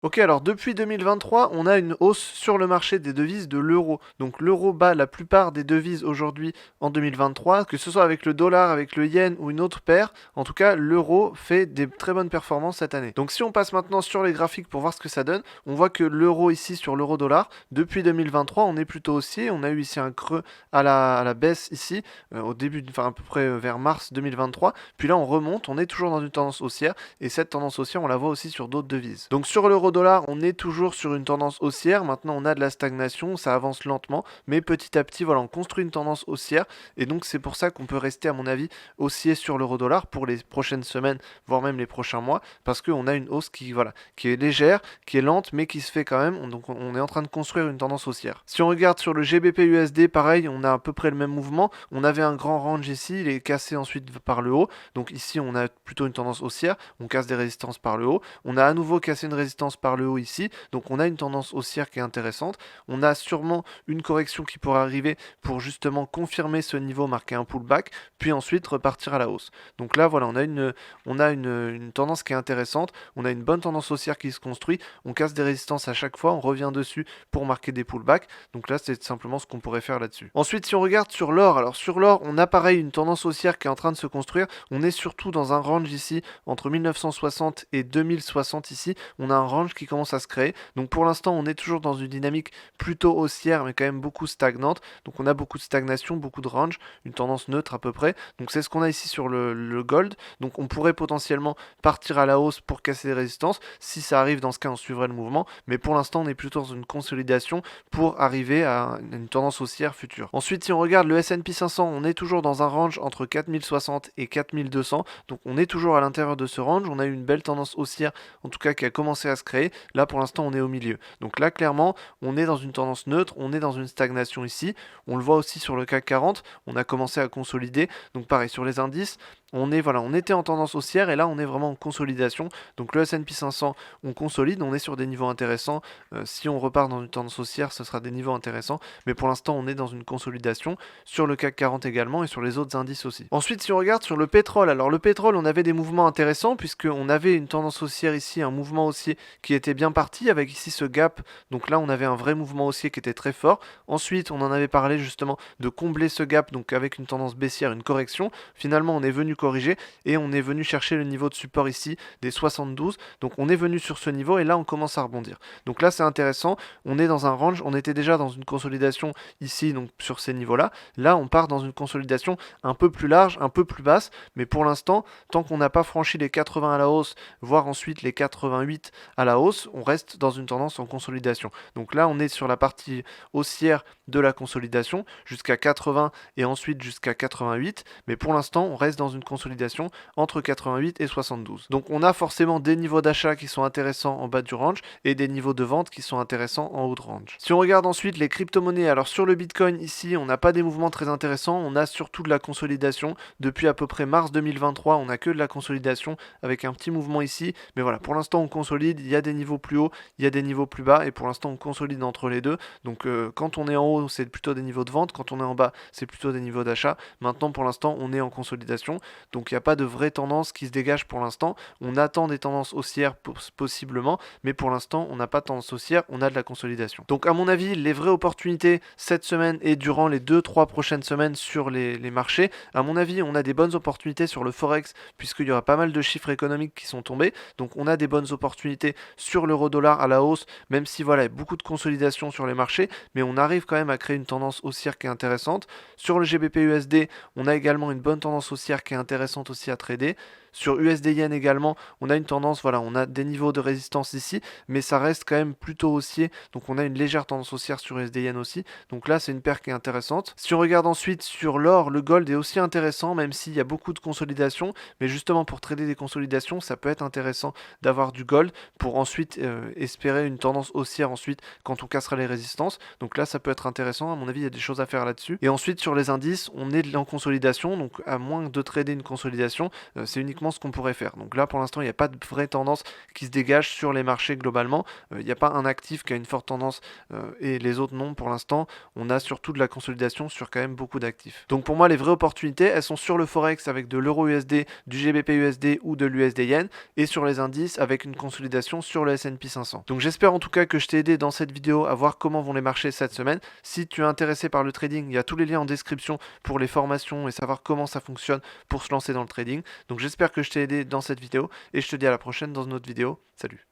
Ok, alors depuis 2023, on a une hausse sur le marché des devises de l'euro. Donc l'euro bat la plupart des devises aujourd'hui en 2023, que ce soit avec le dollar, avec le yen ou une autre paire. En tout cas, l'euro fait des très bonnes performances cette année. Donc si on passe maintenant sur les graphiques pour voir ce que ça donne, on voit que l'euro ici sur l'euro dollar, depuis 2023, on est plutôt haussier. On a eu ici un creux à la baisse ici, au début, enfin à peu près vers mars 2023. Puis là, on remonte, on est toujours dans une tendance haussière. Et cette tendance haussière, on la voit aussi sur d'autres devises. Donc sur l'euro-dollar, on est toujours sur une tendance haussière. Maintenant, on a de la stagnation, ça avance lentement, mais petit à petit, voilà, on construit une tendance haussière. Et donc c'est pour ça qu'on peut rester, à mon avis, haussier sur l'euro-dollar pour les prochaines semaines, voire même les prochains mois, parce qu'on a une hausse qui, voilà, qui est légère, qui est lente, mais qui se fait quand même. Donc on est en train de construire une tendance haussière. Si on regarde sur le GBP USD, pareil, on a à peu près le même mouvement. On avait un grand range ici, il est cassé ensuite par le haut. Donc ici, on a plutôt une tendance haussière. On casse des résistances par le haut. On a à nouveau cassé une résistance par le haut ici. Donc on a une tendance haussière qui est intéressante. On a sûrement une correction qui pourra arriver pour justement confirmer ce niveau, marquer un pullback, puis ensuite repartir à la hausse. Donc là, voilà, on a une tendance qui est intéressante. On a une bonne tendance haussière qui se construit. On casse des résistances à chaque fois. On revient dessus pour marquer des pullbacks. Donc là, c'est simplement ce qu'on pourrait faire là-dessus. Ensuite, si on regarde sur l'or, alors sur l'or, on a pareil une tendance haussière qui est en train de se construire. On est surtout dans un range ici entre 1960 et 2060 ici. On a un range qui commence à se créer. Donc pour l'instant, on est toujours dans une dynamique plutôt haussière, mais quand même beaucoup stagnante. Donc on a beaucoup de stagnation, beaucoup de range, une tendance neutre à peu près. Donc c'est ce qu'on a ici sur le gold. Donc on pourrait potentiellement partir à la hausse pour casser les résistances. Si ça arrive, dans ce cas, on suivrait le mouvement. Mais pour l'instant, on est plutôt dans une consolidation pour arriver à une tendance haussière future. Ensuite, si on regarde le S&P 500, on est toujours dans un range entre 4060 et 4200. Donc on est toujours à l'intérieur de ce range. On a eu une belle tendance haussière, en tout cas qui a commencé à se créer. Là, pour l'instant, on est au milieu. Donc là, clairement, on est dans une tendance neutre. On est dans une stagnation ici. On le voit aussi sur le CAC 40. On a commencé à consolider. Donc pareil, sur les indices, on était en tendance haussière et là on est vraiment en consolidation. Donc le S&P 500, on consolide, on est sur des niveaux intéressants. Si on repart dans une tendance haussière, ce sera des niveaux intéressants. Mais pour l'instant, on est dans une consolidation sur le CAC 40 également et sur les autres indices aussi. Ensuite, si on regarde sur le pétrole, alors le pétrole, on avait des mouvements intéressants puisqu'on avait une tendance haussière ici, un mouvement haussier qui était bien parti avec ici ce gap. Donc là, on avait un vrai mouvement haussier qui était très fort. Ensuite, on en avait parlé justement de combler ce gap, donc avec une tendance baissière, une correction. Finalement, on est venu corriger et on est venu chercher le niveau de support ici des 72. Donc on est venu sur ce niveau et là on commence à rebondir. Donc là c'est intéressant, on est dans un range, on était déjà dans une consolidation ici donc sur ces niveaux-là. Là on part dans une consolidation un peu plus large, un peu plus basse, mais pour l'instant, tant qu'on n'a pas franchi les 80 à la hausse, voire ensuite les 88 à la hausse, on reste dans une tendance en consolidation. Donc là on est sur la partie haussière de la consolidation jusqu'à 80 et ensuite jusqu'à 88, mais pour l'instant on reste dans une consolidation entre 88 et 72. Donc on a forcément des niveaux d'achat qui sont intéressants en bas du range et des niveaux de vente qui sont intéressants en haut de range. Si on regarde ensuite les crypto-monnaies, alors sur le Bitcoin ici on n'a pas des mouvements très intéressants, on a surtout de la consolidation. Depuis à peu près mars 2023 on n'a que de la consolidation avec un petit mouvement ici, mais voilà, pour l'instant on consolide, il y a des niveaux plus hauts, il y a des niveaux plus bas et pour l'instant on consolide entre les deux. Donc quand on est en haut c'est plutôt des niveaux de vente, quand on est en bas c'est plutôt des niveaux d'achat. Maintenant pour l'instant on est en consolidation, donc il n'y a pas de vraie tendance qui se dégage pour l'instant. On attend des tendances haussières possiblement, mais pour l'instant on n'a pas de tendance haussière, on a de la consolidation. Donc à mon avis les vraies opportunités cette semaine et durant les 2-3 prochaines semaines sur les marchés, à mon avis on a des bonnes opportunités sur le Forex puisqu'il y aura pas mal de chiffres économiques qui sont tombés, donc on a des bonnes opportunités sur l'euro-dollar à la hausse, même si voilà, il y a beaucoup de consolidation sur les marchés, mais on arrive quand même à créer une tendance haussière qui est intéressante. Sur le GBP USD, on a également une bonne tendance haussière qui est intéressante aussi à trader. Sur USD Yen également, on a une tendance, voilà, on a des niveaux de résistance ici, mais ça reste quand même plutôt haussier, donc on a une légère tendance haussière sur USD Yen aussi, donc là c'est une paire qui est intéressante. Si on regarde ensuite sur l'or, le gold est aussi intéressant, même s'il y a beaucoup de consolidation, mais justement pour trader des consolidations, ça peut être intéressant d'avoir du gold pour ensuite espérer une tendance haussière ensuite quand on cassera les résistances, donc là ça peut être intéressant, à mon avis il y a des choses à faire là-dessus. Et ensuite sur les indices, on est en consolidation, donc à moins de trader une consolidation, c'est uniquement logiquement ce qu'on pourrait faire. Donc là, pour l'instant, il n'y a pas de vraie tendance qui se dégage sur les marchés globalement. Il n'y a pas un actif qui a une forte tendance et les autres non pour l'instant. On a surtout de la consolidation sur quand même beaucoup d'actifs. Donc pour moi, les vraies opportunités, elles sont sur le Forex avec de l'euro USD, du GBP USD ou de l'USD Yen, et sur les indices avec une consolidation sur le S&P 500. Donc j'espère en tout cas que je t'ai aidé dans cette vidéo à voir comment vont les marchés cette semaine. Si tu es intéressé par le trading, il y a tous les liens en description pour les formations et savoir comment ça fonctionne pour se lancer dans le trading. Donc j'espère que je t'ai aidé dans cette vidéo et je te dis à la prochaine dans une autre vidéo. Salut!